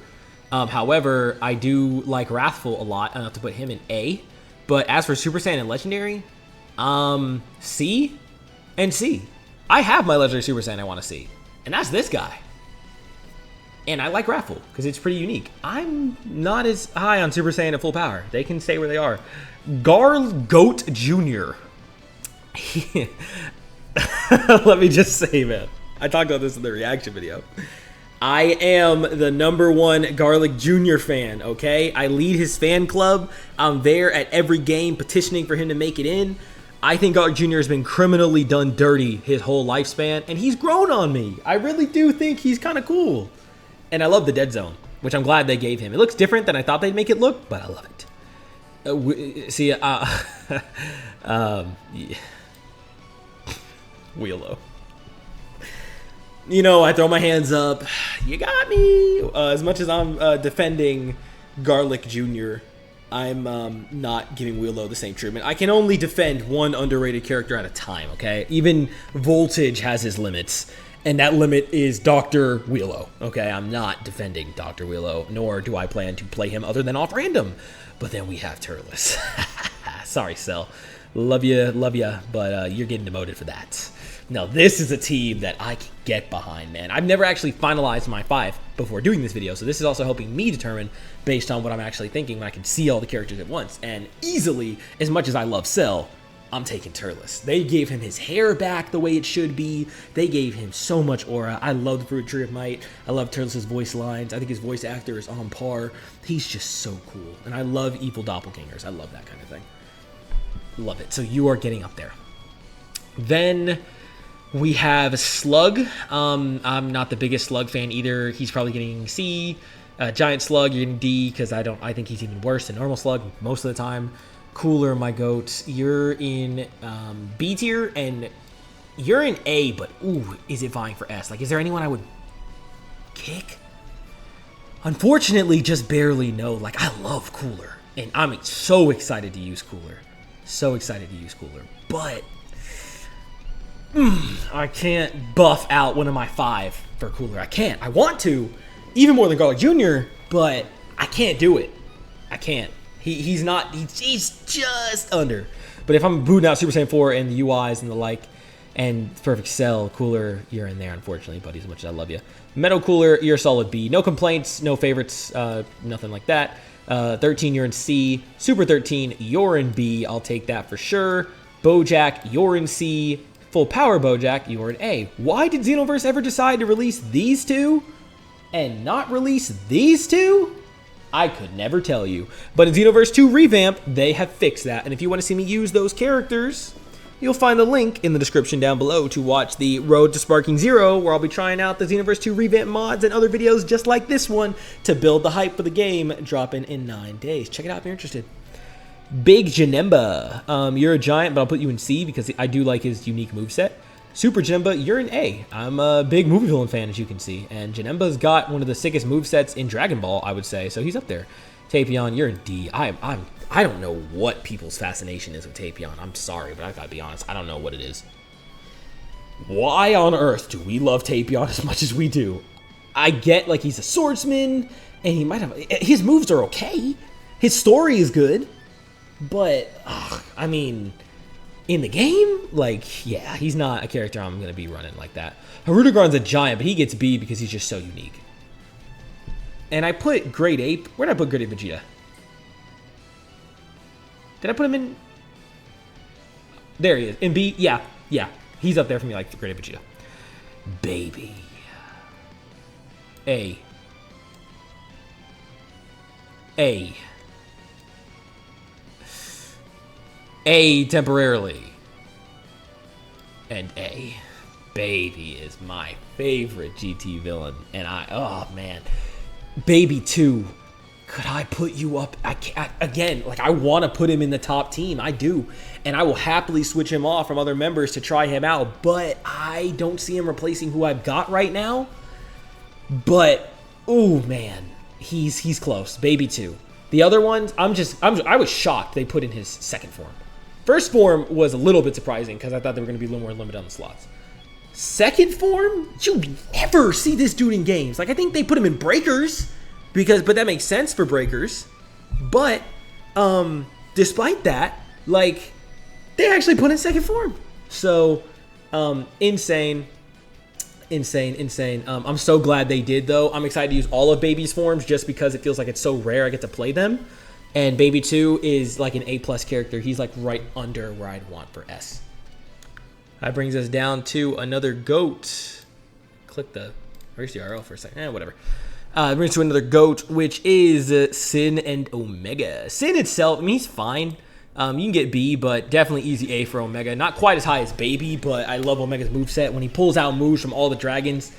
However, I do like Wrathful a lot, enough to put him in A. But as for Super Saiyan and Legendary, C and C. I have my Legendary Super Saiyan I want to see, and that's this guy. And I like Wrathful because it's pretty unique. I'm not as high on Super Saiyan at full power. They can stay where they are. Goat Jr. Let me just say, man. I talked about this in the reaction video. I am the #1 Garlic Jr. fan, okay? I lead his fan club. I'm there at every game petitioning for him to make it in. I think Garlic Jr. has been criminally done dirty his whole lifespan, and he's grown on me. I really do think he's kind of cool. And I love the Dead Zone, which I'm glad they gave him. It looks different than I thought they'd make it look, but I love it. Wheelo. You know, I throw my hands up. You got me. As much as I'm defending Garlic Jr., I'm not giving Wheelo the same treatment. I can only defend one underrated character at a time, okay? Even Voltage has his limits, and that limit is Dr. Wheelo, okay? I'm not defending Dr. Wheelo, nor do I plan to play him other than off-random. But then we have Turles. Sorry, Cell. Love ya, but you're getting demoted for that. Now, this is a team that I can get behind, man. I've never actually finalized my 5 before doing this video, so this is also helping me determine based on what I'm actually thinking when I can see all the characters at once. And easily, as much as I love Cell, I'm taking Turles. They gave him his hair back the way it should be. They gave him so much aura. I love the Fruit Tree of Might. I love Turles' voice lines. I think his voice actor is on par. He's just so cool. And I love evil doppelgangers. I love that kind of thing. Love it. So you are getting up there. Then we have Slug. I'm not the biggest Slug fan either. He's probably getting C. Giant Slug, you're getting D because I think he's even worse than normal Slug most of the time. Cooler, my goat. You're in B tier, and you're in A, but ooh, is it vying for S? Like, is there anyone I would kick? Unfortunately, just barely no. Like, I love Cooler, and I'm so excited to use Cooler. So excited to use Cooler, but I can't buff out one of my 5 for Cooler. I can't. I want to, even more than Garlic Jr., but I can't do it. I can't. He's just under. But if I'm booting out Super Saiyan 4 and the UIs and the like, and Perfect Cell, Cooler, you're in there, unfortunately, buddy, as much as I love you. Metal Cooler, you're a solid B. No complaints, no favorites, nothing like that. 13, you're in C. Super 13, you're in B. I'll take that for sure. Bojack, you're in C. Full Power Bojack, you're in A. Why did Xenoverse ever decide to release these two and not release these two? I could never tell you. But in Xenoverse 2 Revamp, they have fixed that. And if you want to see me use those characters, you'll find the link in the description down below to watch the Road to Sparking Zero, where I'll be trying out the Xenoverse 2 Revamp mods and other videos just like this one to build the hype for the game, dropping in 9 days. Check it out if you're interested. Big Janemba. You're a giant, but I'll put you in C because I do like his unique moveset. Super Janemba, you're in A. I'm a big movie villain fan, as you can see. And Janemba's got one of the sickest movesets in Dragon Ball, I would say. So he's up there. Tapion, you're in D. I don't know what people's fascination is with Tapion. I'm sorry, but I gotta be honest. I don't know what it is. Why on earth do we love Tapion as much as we do? I get, like, he's a swordsman, and he might have... His moves are okay. His story is good. But, I mean... in the game, like, yeah, he's not a character I'm going to be running like that. Harudagran's a giant, but he gets B because he's just so unique. And I put Great Ape. Where did I put Great Ape Vegeta? Did I put him in? There he is. In B? Yeah. Yeah. He's up there for me like Great Ape Vegeta. Baby. A. Temporarily. And A. Baby is my favorite GT villain. And oh man. Baby 2. Could I put you up? Again, like, I want to put him in the top team. I do. And I will happily switch him off from other members to try him out. But I don't see him replacing who I've got right now. But, oh man, he's close. Baby 2. The other ones, I was shocked they put in his second form. First form was a little bit surprising because I thought they were going to be a little more limited on the slots. Second form, you never see this dude in games. Like, I think they put him in breakers but that makes sense for breakers. But despite that, like, they actually put in second form. So insane. I'm so glad they did, though. I'm excited to use all of Baby's forms just because it feels like it's so rare I get to play them. And Baby 2 is like an A+ character. He's like right under where I'd want for S. That brings us down to another GOAT. Click the erase the URL for a second. Whatever. It brings us to another GOAT, which is Sin and Omega. Sin itself, I mean, he's fine. You can get B, but definitely easy A for Omega. Not quite as high as Baby, but I love Omega's moveset. When he pulls out moves from all the dragons,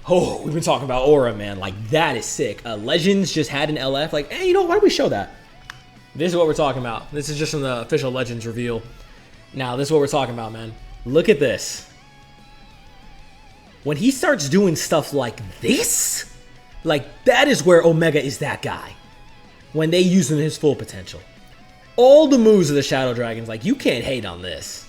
oh, we've been talking about Aura, man. Like, that is sick. Legends just had an LF. Like, hey, you know, why don't we show that? This is what we're talking about. This is just from the official Legends reveal. Now, this is what we're talking about, man. Look at this. When he starts doing stuff like this, like, that is where Omega is that guy. When they use him in his full potential. All the moves of the Shadow Dragons, like, you can't hate on this.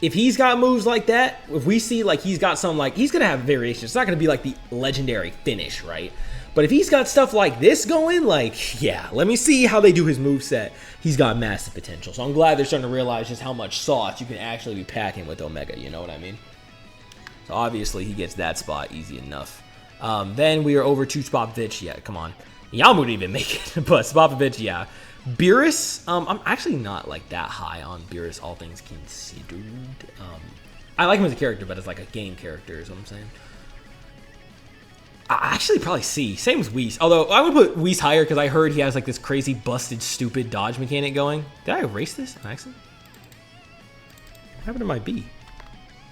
If he's got moves like that, if we see, like, he's got some, like, he's going to have variations. It's not going to be, like, the legendary finish, right? But if he's got stuff like this going, like, yeah, let me see how they do his moveset. He's got massive potential. So I'm glad they're starting to realize just how much sauce you can actually be packing with Omega, you know what I mean? So obviously he gets that spot easy enough. Then we are over to Spopovich. Yeah, come on. Yamu didn't even make it, but Spopovich, yeah. Beerus, I'm actually not like that high on Beerus, all things considered. I like him as a character, but as like a game character is what I'm saying. I actually probably C. Same as Whis. Although I would put Whis higher because I heard he has like this crazy busted stupid dodge mechanic going. Did I erase this on accident? What happened to my B?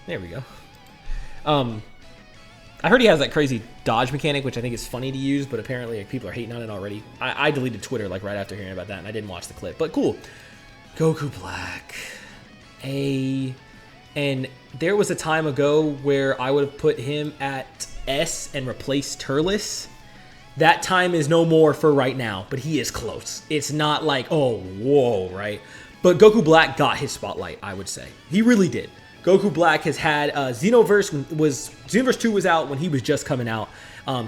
There we go. I heard he has that crazy dodge mechanic, which I think is funny to use, but apparently like, people are hating on it already. I deleted Twitter like right after hearing about that, and I didn't watch the clip. But cool. Goku Black. A. And there was a time ago where I would have put him at S and replaced Turles. That time is no more for right now, but he is close. It's not like, oh, whoa, right? But Goku Black got his spotlight, I would say. He really did. Goku Black has had Xenoverse 2 was out when he was just coming out.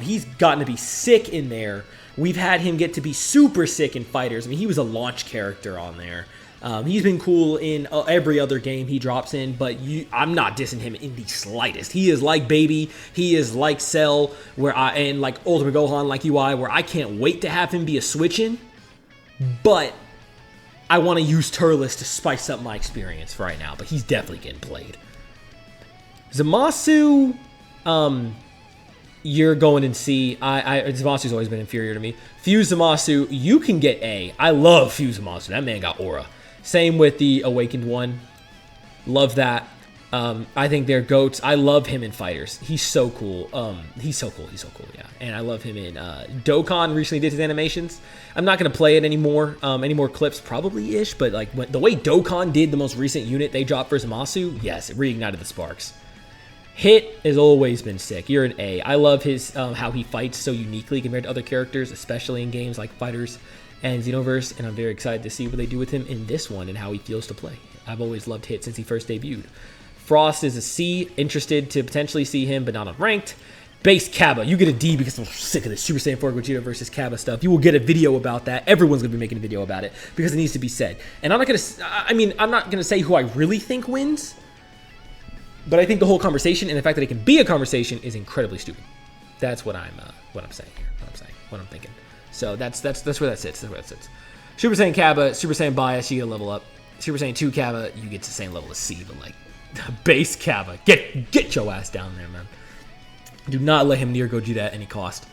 He's gotten to be sick in there. We've had him get to be super sick in Fighters. I mean, he was a launch character on there. He's been cool in every other game he drops in, but I'm not dissing him in the slightest. He is like Baby. He is like Cell, and like Ultimate Gohan, like UI, where I can't wait to have him be a switch-in, but I want to use Turles to spice up my experience for right now, but he's definitely getting played. Zamasu, you're going in C. Zamasu's always been inferior to me. Fuse Zamasu, you can get A. I love Fuse Zamasu. That man got aura. Same with the Awakened one. Love that. I think they're GOATs. I love him in Fighters. He's so cool. He's so cool, yeah. And I love him in Dokkan recently did his animations. I'm not going to play it anymore. Any more clips? Probably-ish. But like the way Dokkan did the most recent unit they dropped for Zamasu, yes, it reignited the sparks. Hit has always been sick. You're an A. I love his how he fights so uniquely compared to other characters, especially in games like Fighters and Xenoverse, and I'm very excited to see what they do with him in this one and how he feels to play. I've always loved Hit since he first debuted. Frost is a C. Interested to potentially see him, but not unranked. Base Kaba, you get a D because I'm sick of this Super Saiyan 4 Vegeta versus Kaba stuff. You will get a video about that. Everyone's gonna be making a video about it because it needs to be said. And I'm not gonna say who I really think wins, but I think the whole conversation and the fact that it can be a conversation is incredibly stupid. That's what I'm saying here. What I'm thinking. So that's where that sits. That's where that sits. Super Saiyan Kaba, Super Saiyan Bias, you get a level up. Super Saiyan 2 Kaba, you get to the same level as C, but like base Kaba, get your ass down there, man. Do not let him near Gogeta at any cost.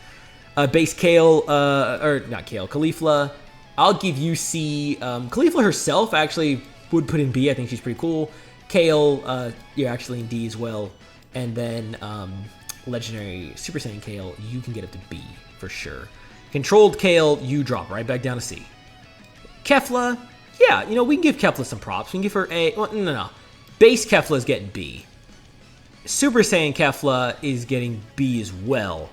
Base Kale, or not Kale, Caulifla, I'll give you C. Caulifla herself actually would put in B. I think she's pretty cool. Kale, you're actually in D as well. And then Legendary Super Saiyan Kale, you can get up to B for sure. Controlled Kale, you drop right back down to C. Kefla, yeah, you know, we can give Kefla some props. We can give her A. Well, no. Base Kefla is getting B. Super Saiyan Kefla is getting B as well.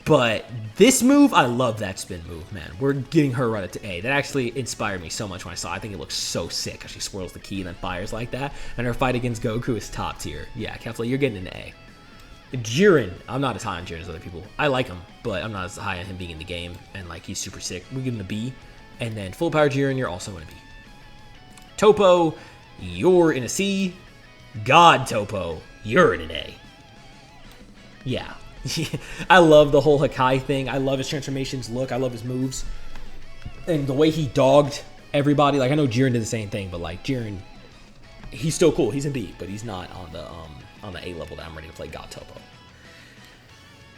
But this move, I love that spin move, man. We're getting her right up to A. That actually inspired me so much when I saw it. I think it looks so sick how she swirls the key and then fires like that. And her fight against Goku is top tier. Yeah, Kefla, you're getting an A. Jiren, I'm not as high on Jiren as other people. I like him, but I'm not as high on him being in the game. And like, he's super sick. We give him a B. And then full power Jiren, you're also in a B. Topo, you're in a C. God Topo, you're in an A. Yeah. I love the whole Hakai thing. I love his transformations look. I love his moves. And the way he dogged everybody. Like, I know Jiren did the same thing, but like, Jiren, he's still cool. He's in B, but he's not on the A level that I'm ready to play God Topo.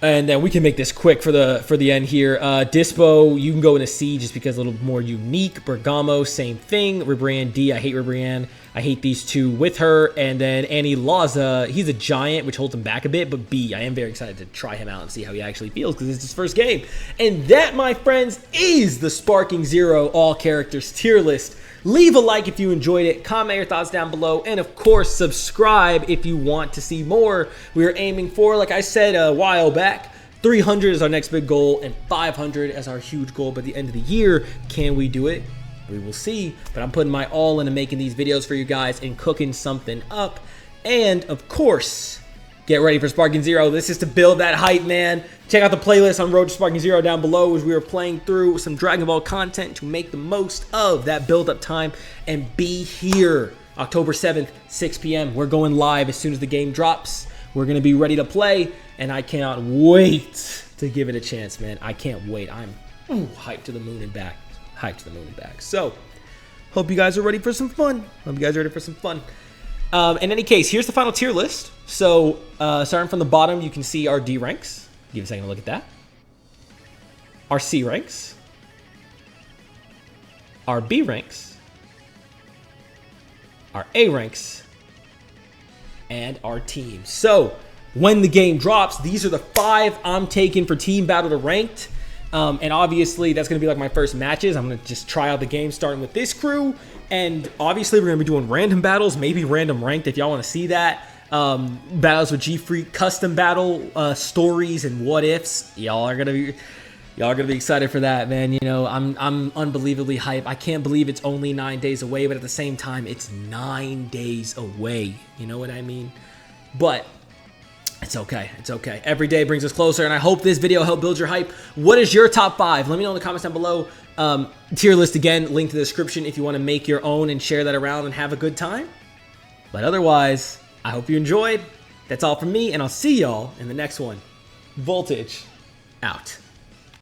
And then we can make this quick for the end here. Dispo, you can go in a C just because a little more unique. Bergamo, same thing. Ribrianne D, I hate Ribrianne. I hate these two with her. And then Annie Laza, he's a giant, which holds him back a bit, but B, I am very excited to try him out and see how he actually feels because it's his first game. And that, my friends, is the Sparking Zero All Characters tier list. Leave a like if you enjoyed it, comment your thoughts down below, and of course, subscribe if you want to see more. We are aiming for, like I said a while back, 300 is our next big goal, and 500 as our huge goal by the end of the year. Can we do it? We will see, but I'm putting my all into making these videos for you guys and cooking something up. And of course, get ready for Sparking Zero. This is to build that hype, man. Check out the playlist on Road to Sparking Zero down below as we are playing through some Dragon Ball content to make the most of that build-up time and be here October 7th, 6 p.m. We're going live as soon as the game drops. We're going to be ready to play, and I cannot wait to give it a chance, man. I can't wait. I'm hyped to the moon and back. Hyped to the moon and back. So, hope you guys are ready for some fun. In any case, here's the final tier list. So, starting from the bottom, you can see our D ranks. Give a second to look at that. Our C ranks. Our B ranks. Our A ranks. And our teams. So, when the game drops, these are the 5 I'm taking for Team Battle to Ranked. And obviously, that's going to be like my first matches. I'm going to just try out the game starting with this crew. And obviously, we're going to be doing random battles, maybe random ranked if y'all want to see that. Battles with G-Freak, custom battle stories and what ifs. Y'all are gonna be excited for that, man. You know, I'm unbelievably hyped. I can't believe it's only 9 days away, but at the same time, it's 9 days away. You know what I mean? But it's okay. It's okay. Every day brings us closer, and I hope this video helped build your hype. What is your top 5? Let me know in the comments down below. Tier list again, link to the description if you want to make your own and share that around and have a good time. But otherwise, I hope you enjoyed. That's all from me, and I'll see y'all in the next one. Voltage, out.